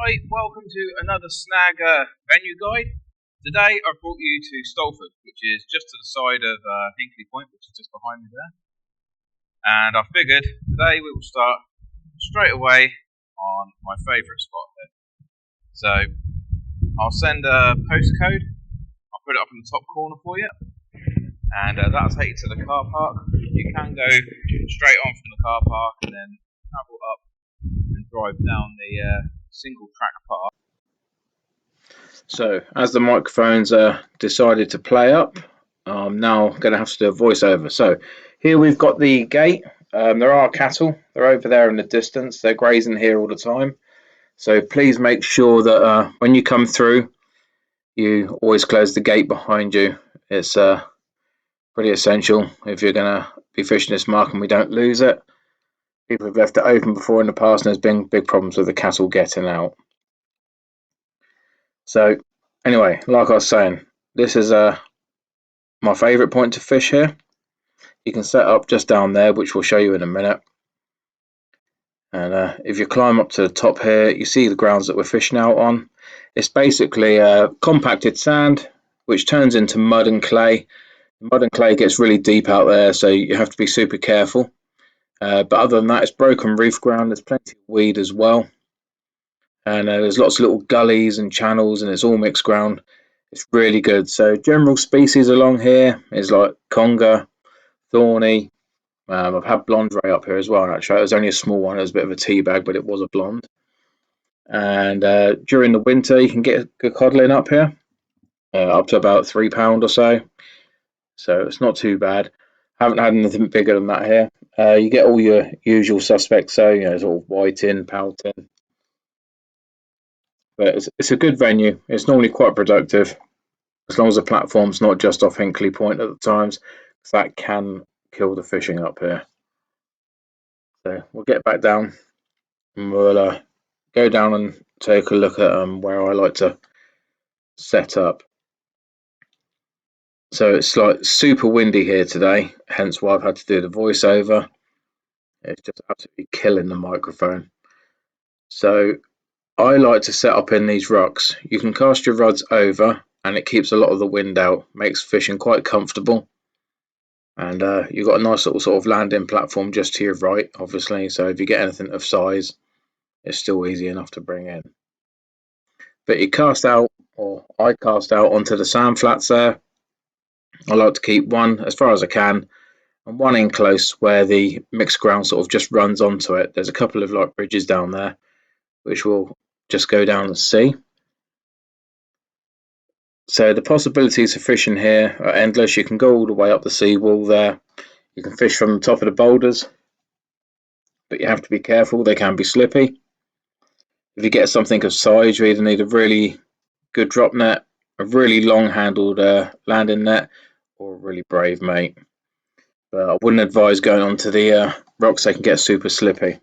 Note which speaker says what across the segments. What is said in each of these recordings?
Speaker 1: Hi, welcome to another snag venue guide. Today I've brought you to Stolford, which is just to the side of Hinkley Point, which is just behind me there. And I figured today we will start straight away on my favourite spot here. So I'll send a postcode, I'll put it up in the top corner for you, and that'll take you to the car park. You can go straight on from the car park and then travel up and drive down the single track path. So as the microphones decided to play up, I'm now going to have to do a voiceover. So here we've got the gate. There are cattle. They're over there in the distance. They're grazing here all the time. So please make sure that when you come through, you always close the gate behind you. It's pretty essential if you're going to be fishing this mark and we don't lose it. People have left it open before in the past and there's been big problems with the cattle getting out. So anyway, like I was saying, this is my favourite point to fish here. You can set up just down there, which we'll show you in a minute. And if you climb up to the top here, you see the grounds that we're fishing out on. It's basically compacted sand, which turns into mud and clay. Mud and clay gets really deep out there, so you have to be super careful. But other than that, it's broken reef ground. There's plenty of weed as well. And there's lots of little gullies and channels, and it's all mixed ground. It's really good. So general species along here is like conger, thorny. I've had blonde ray up here as well. Actually, it was only a small one. It was a bit of a tea bag, but it was a blonde. And during the winter, you can get good codling up here, up to about £3 or so. So it's not too bad. Haven't had anything bigger than that here. You get all your usual suspects, so sort of whiting, pouting. But it's a good venue. It's normally quite productive, as long as the platform's not just off Hinkley Point at the times, because that can kill the fishing up here. So we'll get back down and we'll go down and take a look at where I like to set up. So it's like super windy here today, hence why I've had to do the voiceover. It's just absolutely killing the microphone. So I like to set up in these rocks. You can cast your rods over and it keeps a lot of the wind out, makes fishing quite comfortable. And you've got a nice little sort of landing platform just to your right, obviously. So if you get anything of size, it's still easy enough to bring in. But you cast out, or I cast out onto the sand flats there. I like to keep one as far as I can, and one in close where the mixed ground sort of just runs onto it. There's a couple of like bridges down there, which we'll just go down and see. So the possibilities for fishing here are endless. You can go all the way up the seawall there. You can fish from the top of the boulders, but you have to be careful. They can be slippy. If you get something of size, you either need a really good drop net, a really long-handled landing net, or a really brave mate. But I wouldn't advise going onto the rocks. They can get super slippy.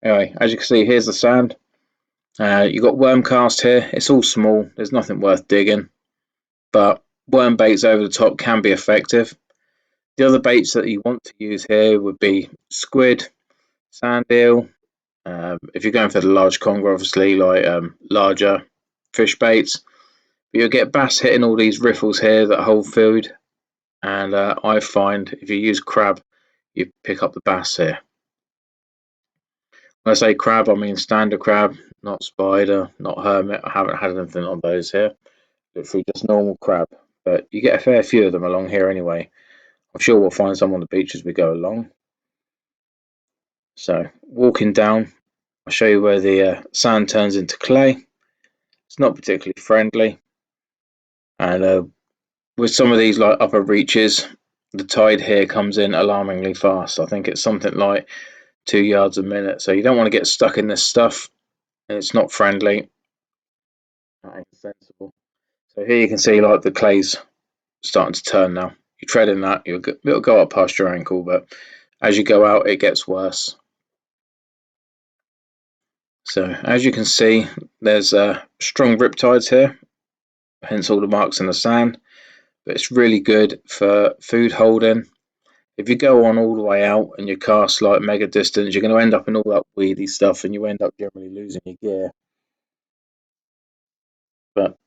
Speaker 1: Anyway, as you can see, here's the sand. You've got worm cast here. It's all small. There's nothing worth digging. But worm baits over the top can be effective. The other baits that you want to use here would be squid, sand eel. If you're going for the large conger, obviously, like larger fish baits. But you'll get bass hitting all these riffles here that hold food. And I find if you use crab, you pick up the bass here. When I say crab, I mean standard crab, not spider, not hermit. I haven't had anything on those here. Literally just normal crab. But you get a fair few of them along here anyway. I'm sure we'll find some on the beach as we go along. So walking down, I'll show you where the sand turns into clay. It's not particularly friendly. And with some of these like upper reaches, the tide here comes in alarmingly fast. I think it's something like 2 yards a minute. So you don't want to get stuck in this stuff. It's not friendly. That ain't sensible. So here you can see like the clay's starting to turn now. You tread in that, it'll go up past your ankle, but as you go out, it gets worse. So as you can see, there's strong riptides here, hence all the marks in the sand. But it's really good for food holding. If you go on all the way out and you cast like mega distance, you're going to end up in all that weedy stuff, and you end up generally losing your gear.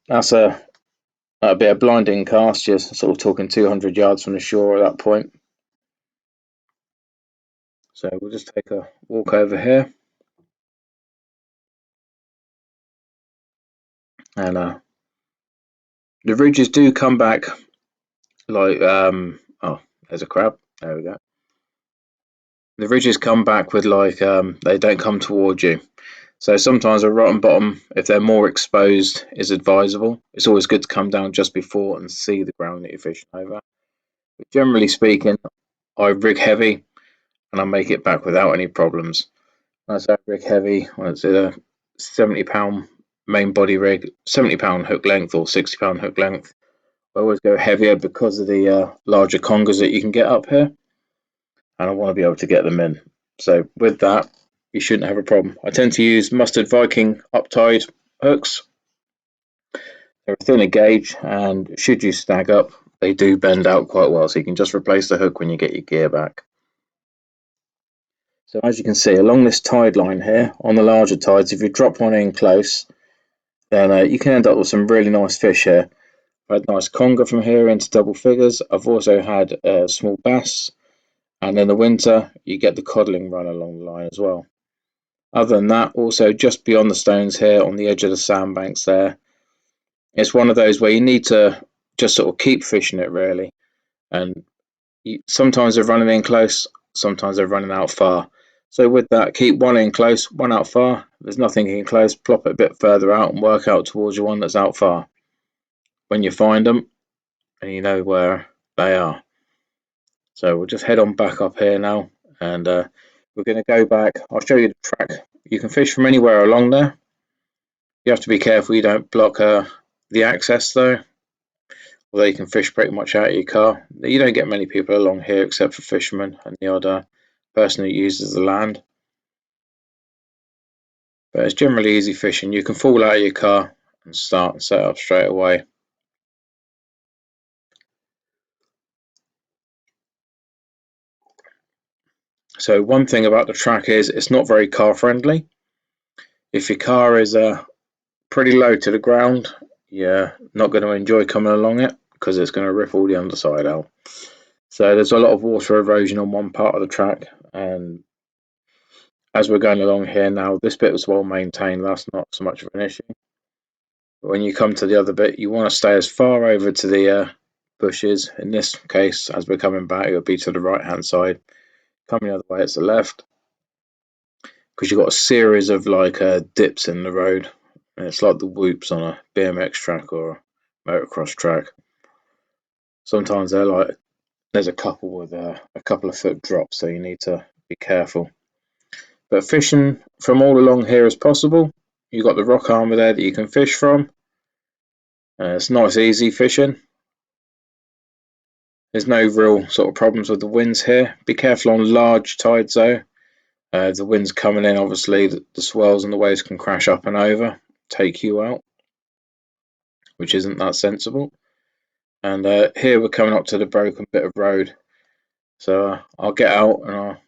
Speaker 1: That's that'd be a blinding cast. You're sort of talking 200 yards from the shore at that point. So we'll just take a walk over here, and the ridges do come back like oh, there's a crab. There we go. The ridges come back with like they don't come towards you. So sometimes a rotten bottom, if they're more exposed, is advisable. It's always good to come down just before and see the ground that you're fishing over. But generally speaking, I rig heavy and I make it back without any problems. When I say rig heavy, when it's a 70-pound main body rig, 70-pound hook length or 60-pound hook length, I always go heavier because of the larger congers that you can get up here, and I want to be able to get them in. So with that, you shouldn't have a problem. I tend to use Mustard Viking uptied hooks. They're a thinner gauge, and should you snag up, they do bend out quite well, so you can just replace the hook when you get your gear back. So as you can see, along this tide line here, on the larger tides, if you drop one in close, then you can end up with some really nice fish here. I've had nice conger from here into double figures. I've also had small bass, and in the winter, you get the codling run along the line as well. Other than that, also just beyond the stones here, on the edge of the sandbanks there, it's one of those where you need to just sort of keep fishing it really, and sometimes they're running in close, sometimes they're running out far. So with that, keep one in close, one out far. If there's nothing in close, plop it a bit further out and work out towards your one that's out far. When you find them, and you know where they are. So we'll just head on back up here now, and we're going to go back. I'll show you the track. You can fish from anywhere along there. You have to be careful you don't block the access though, although you can fish pretty much out of your car. You don't get many people along here except for fishermen and the odd person who uses the land. But it's generally easy fishing. You can fall out of your car and start and set up straight away. So one thing about the track is it's not very car friendly. If your car is pretty low to the ground, you're not going to enjoy coming along it because it's going to rip all the underside out. So there's a lot of water erosion on one part of the track, and as we're going along here now, this bit was well maintained, that's not so much of an issue. But when you come to the other bit, you want to stay as far over to the bushes. In this case, as we're coming back, it'll be to the right hand side. Coming the other way, it's the left, because you've got a series of like dips in the road, and it's like the whoops on a BMX track or a motocross track. Sometimes they're like, there's a couple with a couple of foot drops, so you need to be careful. But fishing from all along here is possible. You've got the rock armour there that you can fish from. It's nice easy fishing. There's no real sort of problems with the winds here. Be careful on large tides though. The wind's coming in, obviously the swells and the waves can crash up and over, take you out, which isn't that sensible. And here we're coming up to the broken bit of road. So I'll get out and I'll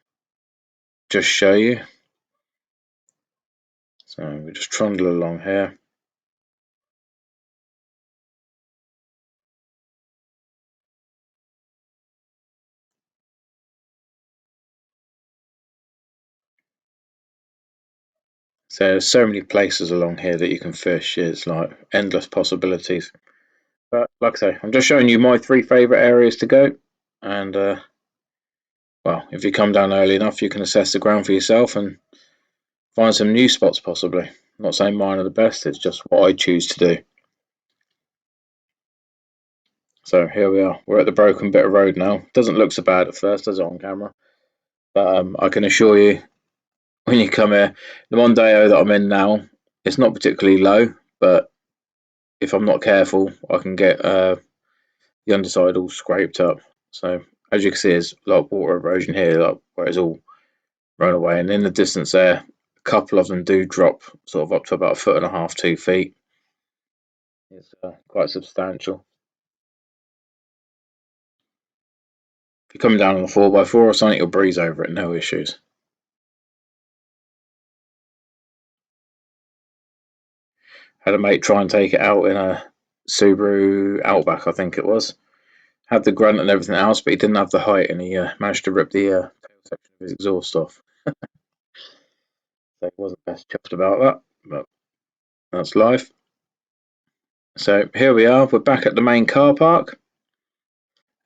Speaker 1: just show you. So we just trundle along here. So there's so many places along here that you can fish. It's like endless possibilities. But like I say, I'm just showing you my 3 favourite areas to go. And well, if you come down early enough, you can assess the ground for yourself and find some new spots possibly. I'm not saying mine are the best, it's just what I choose to do. So here we are. We're at the broken bit of road now. Doesn't look so bad at first, does it, on camera? But I can assure you, when you come here, the Mondeo that I'm in now, it's not particularly low, but if I'm not careful, I can get the underside all scraped up. So as you can see, there's a lot of water erosion here, like where it's all run away. And in the distance there, a couple of them do drop sort of up to about 1.5 feet, 2 feet. It's quite substantial. If you're coming down on a 4x4 or something, you'll breeze over it, no issues. Had a mate try and take it out in a Subaru Outback, I think it was. Had the grunt and everything else, but he didn't have the height, and he managed to rip the tail section of his exhaust off. So he wasn't best chuffed about that, but that's life. So here we are, we're back at the main car park,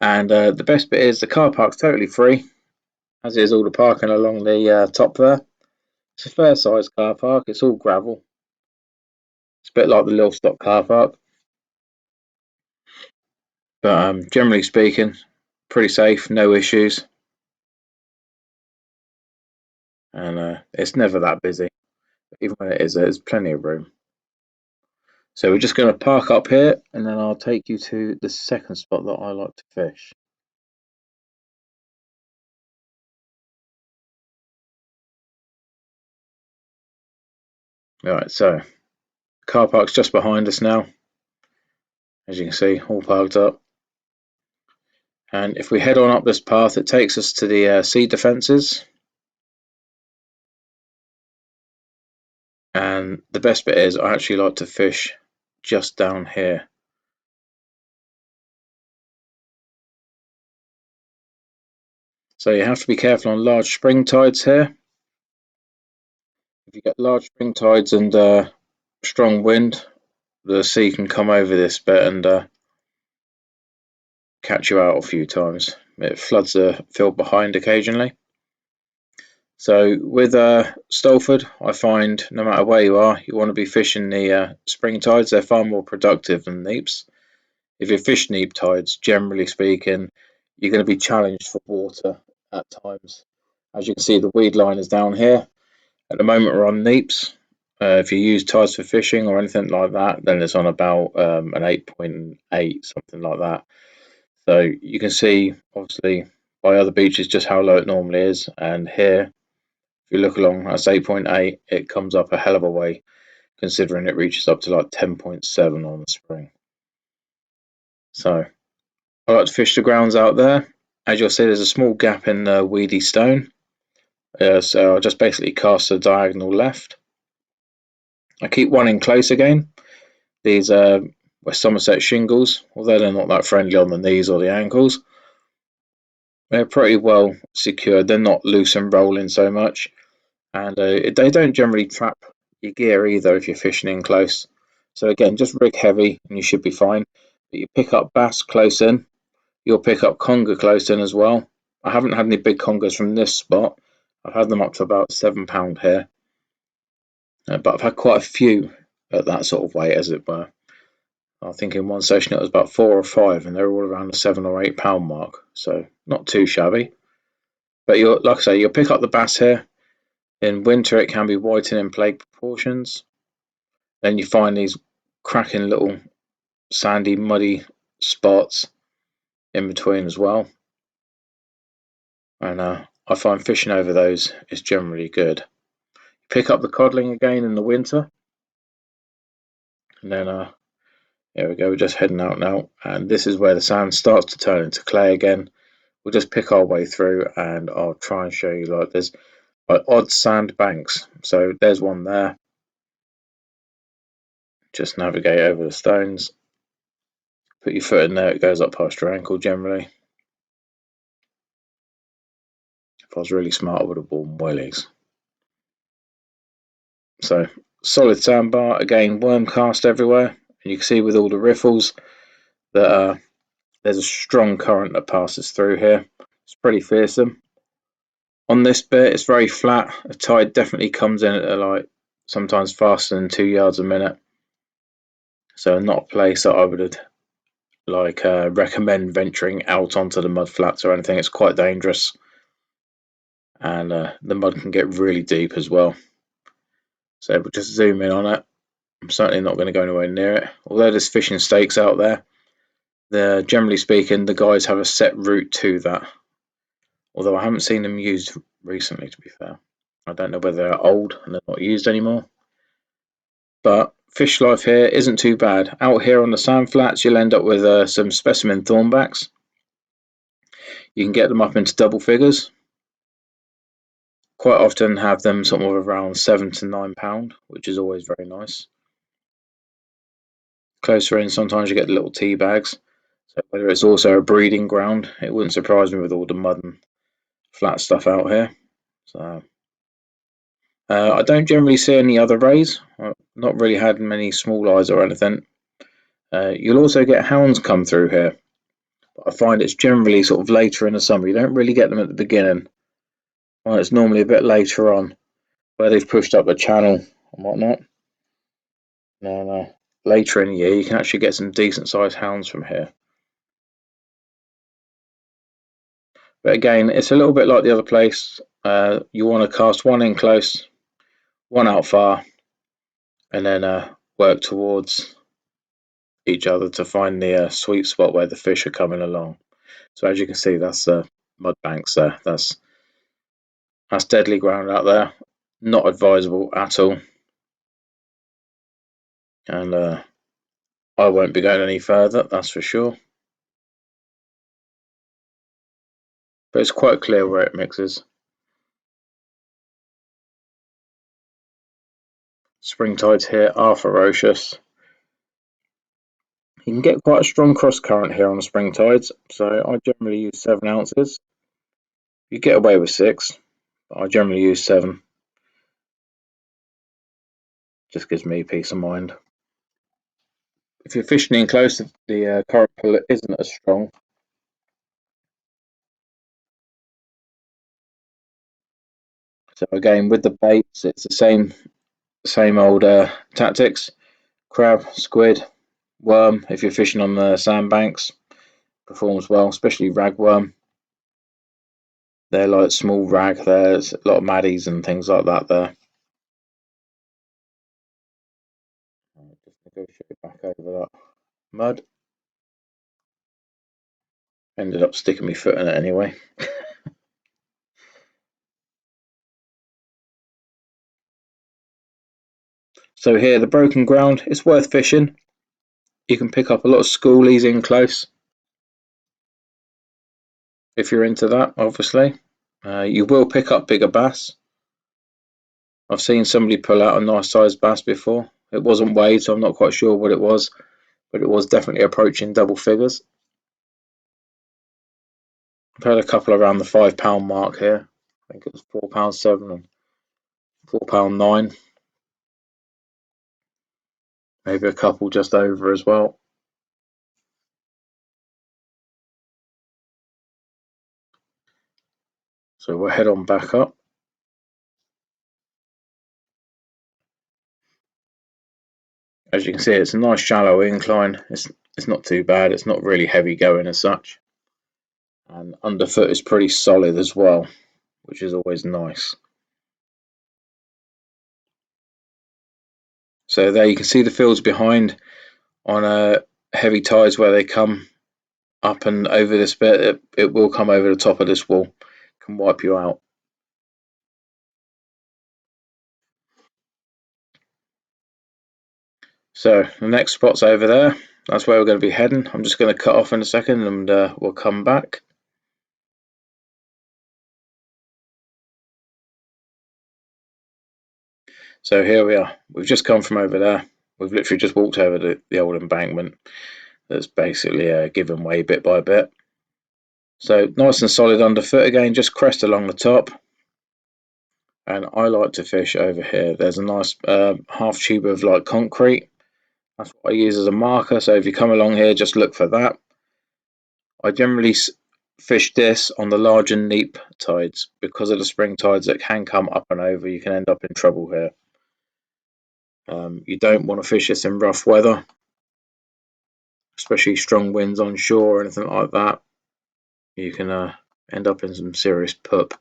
Speaker 1: and the best bit is the car park's totally free, as is all the parking along the top there. It's a fair sized car park, it's all gravel. It's a bit like the Livestock car park, but generally speaking, pretty safe, no issues, and it's never that busy. Even when it is, there's plenty of room. So we're just going to park up here, and then I'll take you to the second spot that I like to fish. Alright, so car park's just behind us now, as you can see, all parked up. And if we head on up this path, it takes us to the sea defences. And the best bit is, I actually like to fish just down here. So you have to be careful on large spring tides here. If you get large spring tides and strong wind, the sea can come over this bit and catch you out a few times. It floods the field behind occasionally. So with Stolford, I find no matter where you are, you want to be fishing the spring tides. They're far more productive than neaps. If you fish neap tides, generally speaking, you're going to be challenged for water at times. As you can see, the weed line is down here. At the moment, we're on neaps. If you use tides for fishing or anything like that, then it's on about an 8.8, something like that. So you can see, obviously, by other beaches just how low it normally is. And here, if you look along, that's 8.8. It comes up a hell of a way, considering it reaches up to like 10.7 on the spring. So I like to fish the grounds out there. As you'll see, there's a small gap in the weedy stone. So I'll just basically cast a diagonal left. I keep one in close again. These West Somerset shingles, although they're not that friendly on the knees or the ankles, they're pretty well secured. They're not loose and rolling so much, and they don't generally trap your gear either if you're fishing in close. So again, just rig heavy and you should be fine. But you pick up bass close in, you'll pick up conger close in as well. I haven't had any big congers from this spot. I've had them up to about £7 here, but I've had quite a few at that sort of weight, as it were. I think in one session it was about 4 or 5, and they're all around the £7 or £8 mark, so not too shabby. But like I say, you'll pick up the bass here. In winter, it can be whiting in plague proportions. Then you find these cracking little sandy, muddy spots in between as well, and I find fishing over those is generally good. Pick up the codling again in the winter, and then here we go. We're just heading out now, and this is where the sand starts to turn into clay again. We'll just pick our way through, and I'll try and show you. Like, there's like odd sand banks. So there's one there. Just navigate over the stones. Put your foot in there. It goes up past your ankle generally. If I was really smart, I would have worn wellies. So solid sandbar again. Worm cast everywhere, and you can see with all the riffles that there's a strong current that passes through here. It's pretty fearsome. On this bit, it's very flat. The tide definitely comes in at like sometimes faster than 2 yards a minute. So not a place that I would like recommend venturing out onto the mud flats or anything. It's quite dangerous, and the mud can get really deep as well. So we'll just zoom in on it. I'm certainly not going to go anywhere near it. Although there's fishing stakes out there, generally speaking, the guys have a set route to that. Although I haven't seen them used recently, to be fair. I don't know whether they're old and they're not used anymore. But fish life here isn't too bad. Out here on the sand flats, you'll end up with some specimen thornbacks. You can get them up into double figures. Quite often have them sort of around £7 to £9, which is always very nice. Closer in, sometimes you get the little tea bags. So whether it's also a breeding ground, it wouldn't surprise me with all the mud and flat stuff out here. So I don't generally see any other rays. I've not really had many small eyes or anything. You'll also get hounds come through here, but I find it's generally sort of later in the summer. You don't really get them at the beginning. Well, it's normally a bit later on where they've pushed up the channel and whatnot. No. Later in the year, you can actually get some decent sized hounds from here. But again, it's a little bit like the other place. You want to cast one in close, one out far, and then work towards each other to find the sweet spot where the fish are coming along. So as you can see, that's mud banks there. That's deadly ground out there. Not advisable at all. And I won't be going any further, that's for sure. But it's quite clear where it mixes. Spring tides here are ferocious. You can get quite a strong cross current here on the spring tides, so I generally use 7 ounces. You get away with 6, but I generally use 7. Just gives me peace of mind. If you're fishing in close, the current pull isn't as strong. So again, with the baits, it's the same old tactics. Crab, squid, worm. If you're fishing on the sandbanks, performs well, especially ragworm. They're like small rag. There's a lot of maddies and things like that there. Just negotiate back over that mud. Ended up sticking my foot in it anyway. So here, the broken ground, it's worth fishing. You can pick up a lot of schoolies in close. If you're into that, obviously. You will pick up bigger bass. I've seen somebody pull out a nice sized bass before. It wasn't weighed, so I'm not quite sure what it was, but it was definitely approaching double figures. I've had a couple around the £5 mark here. I think it was £4.7 and £4.9. Maybe a couple just over as well. So we'll head on back up. As you can see, it's a nice shallow incline. It's not too bad. It's not really heavy going as such. And underfoot is pretty solid as well, which is always nice. So there you can see the fields behind on heavy tides where they come up and over this bit. It will come over the top of this wall, can wipe you out. So the next spot's over there. That's where we're going to be heading. I'm just going to cut off in a second and we'll come back. So here we are. We've just come from over there. We've literally just walked over the old embankment that's basically given way bit by bit. So nice and solid underfoot again, just crest along the top. And I like to fish over here. There's a nice half tube of like concrete. That's what I use as a marker. So if you come along here, just look for that. I generally fish this on the larger neap tides because of the spring tides that can come up and over. You can end up in trouble here. You don't want to fish this in rough weather, especially strong winds on shore or anything like that. You can end up in some serious poop.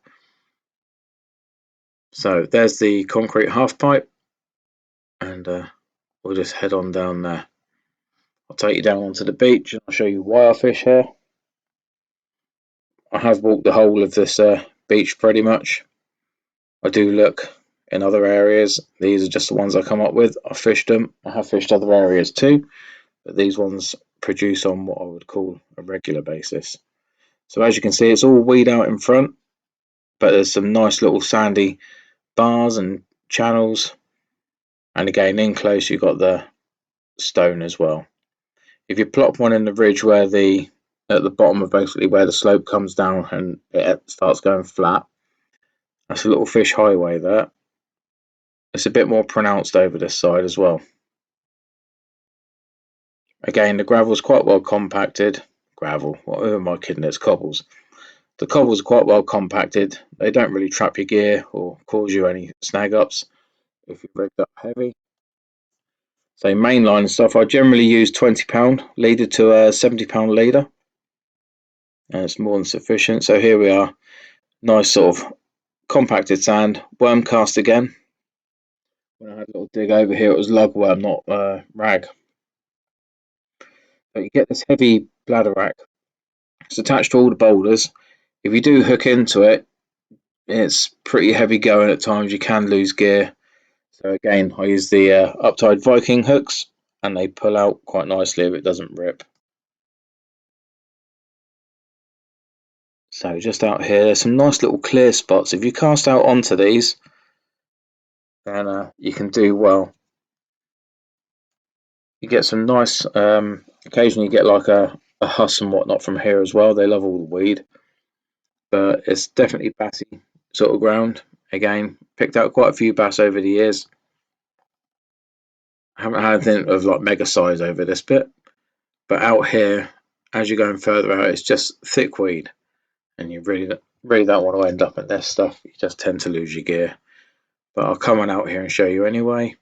Speaker 1: So there's the concrete half pipe, and we'll just head on down there. I'll take you down onto the beach and I'll show you why I fish here. I have walked the whole of this beach pretty much. I do look in other areas. These are just the ones I come up with. I've fished them. I have fished other areas too, but these ones produce on what I would call a regular basis. So as you can see, it's all weed out in front, but there's some nice little sandy bars and channels. And again, in close, you've got the stone as well. If you plop one in the ridge where at the bottom of basically where the slope comes down and it starts going flat, that's a little fish highway there. It's a bit more pronounced over this side as well. Again, the gravel's quite well compacted. Gravel, what am I kidding? It's cobbles. The cobbles are quite well compacted. They don't really trap your gear or cause you any snag ups if you're rigged up heavy. So mainline stuff, I generally use £20 leader to a £70 leader, and it's more than sufficient. So here we are, nice sort of compacted sand, worm cast again. When I had a little dig over here, it was lugworm, not rag. But you get this heavy bladder rack. It's attached to all the boulders. If you do hook into it, it's pretty heavy going at times. You can lose gear. So again, I use the Uptide Viking hooks, and they pull out quite nicely if it doesn't rip. So just out here, there's some nice little clear spots. If you cast out onto these, then you can do well. You get some nice, occasionally you get like a huss and whatnot from here as well. They love all the weed, but it's definitely bassy sort of ground. Again, picked out quite a few bass over the years. I haven't had anything of like mega size over this bit, but out here, as you're going further out, it's just thick weed, and you really don't want to end up in this stuff. You just tend to lose your gear. But I'll come on out here and show you anyway.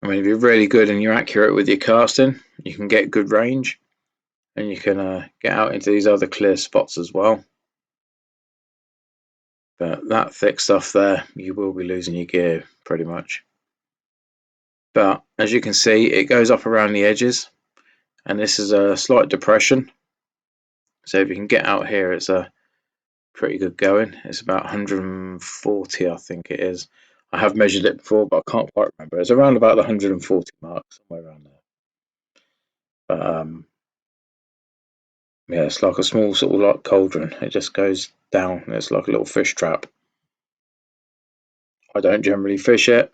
Speaker 1: I mean, if you're really good and you're accurate with your casting, you can get good range, and you can get out into these other clear spots as well. But that thick stuff there, you will be losing your gear pretty much. But as you can see, it goes up around the edges, and this is a slight depression. So if you can get out here, it's a pretty good going. It's about 140, I think it is. I have measured it before, but I can't quite remember. It's around about the 140 mark, somewhere around there. But yeah, it's like a small sort of like cauldron. It just goes down. It's like a little fish trap. I don't generally fish it.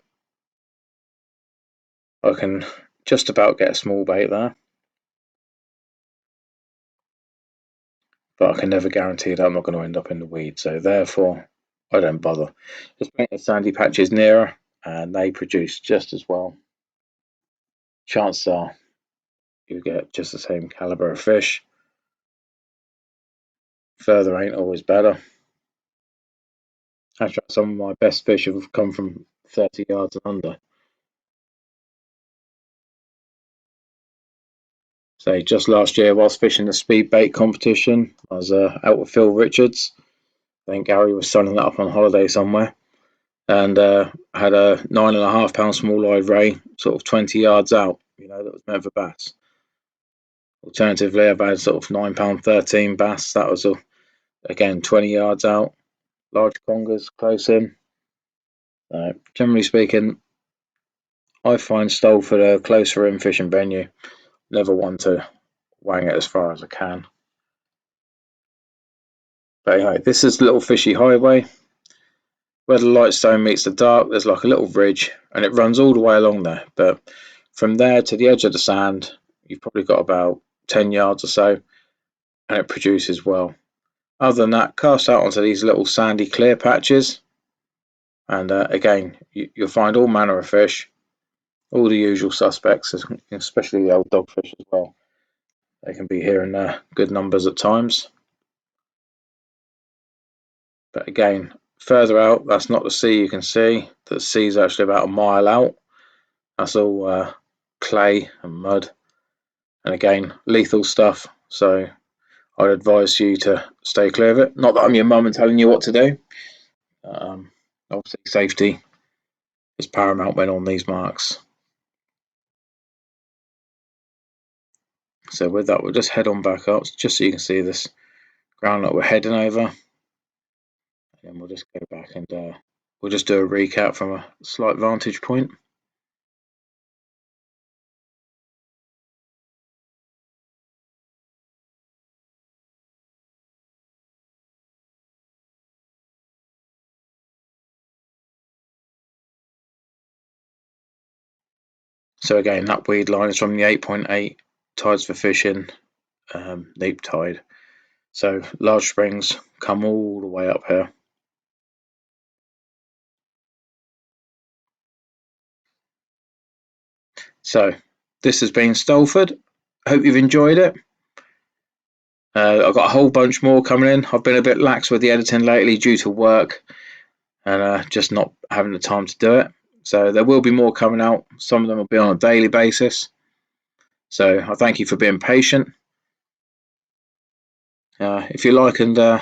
Speaker 1: I can just about get a small bait there, but I can never guarantee that I'm not going to end up in the weeds. So therefore, I don't bother. Just paint the sandy patches nearer, and they produce just as well. Chances are you get just the same caliber of fish. Further ain't always better. Actually, some of my best fish have come from 30 yards and under. So just last year, whilst fishing the speed bait competition, I was out with Phil Richards. I think Gary was selling that up on holiday somewhere, and had a £9.5 small live ray, sort of 20 yards out. That was meant for bass. Alternatively, I've had sort of £9.13 bass. That was again 20 yards out. Large congers close in. Generally speaking, I find Stolford a closer in fishing venue. Never want to wang it as far as I can. But anyway, this is Little Fishy Highway. Where the light stone meets the dark, there's like a little ridge, and it runs all the way along there. But from there to the edge of the sand, you've probably got about 10 yards or so, and it produces well. Other than that, cast out onto these little sandy clear patches, and again, you'll find all manner of fish, all the usual suspects, especially the old dogfish as well. They can be here in good numbers at times. But again, further out, that's not the sea you can see. The sea is actually about a mile out. That's all clay and mud. And again, lethal stuff. So I'd advise you to stay clear of it. Not that I'm your mum and telling you what to do. Obviously, safety is paramount when on these marks. So with that, we'll just head on back up just so you can see this ground that we're heading over. And then we'll just go back and we'll just do a recap from a slight vantage point. So again, that weed line is from the 8.8 tides for fishing neap tide. So large springs come all the way up here. So this has been Stolford. Hope you've enjoyed it. I've got a whole bunch more coming in. I've been a bit lax with the editing lately due to work and just not having the time to do it. So there will be more coming out. Some of them will be on a daily basis. So I thank you for being patient. If you like and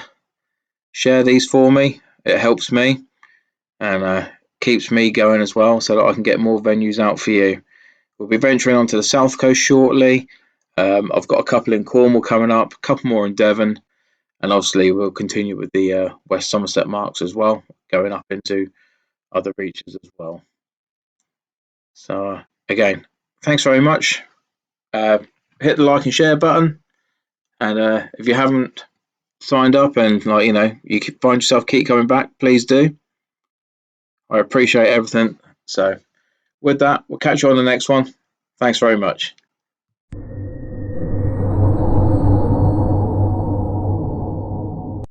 Speaker 1: share these for me, it helps me and keeps me going as well, so that I can get more venues out for you. We'll be venturing onto the south coast shortly. I've got a couple in Cornwall coming up, a couple more in Devon, and obviously we'll continue with the West Somerset marks as well, going up into other reaches as well. So again, thanks very much. Hit the like and share button, and if you haven't signed up and you find yourself keep coming back, please do. I appreciate everything. So with that, we'll catch you on the next one. Thanks very much.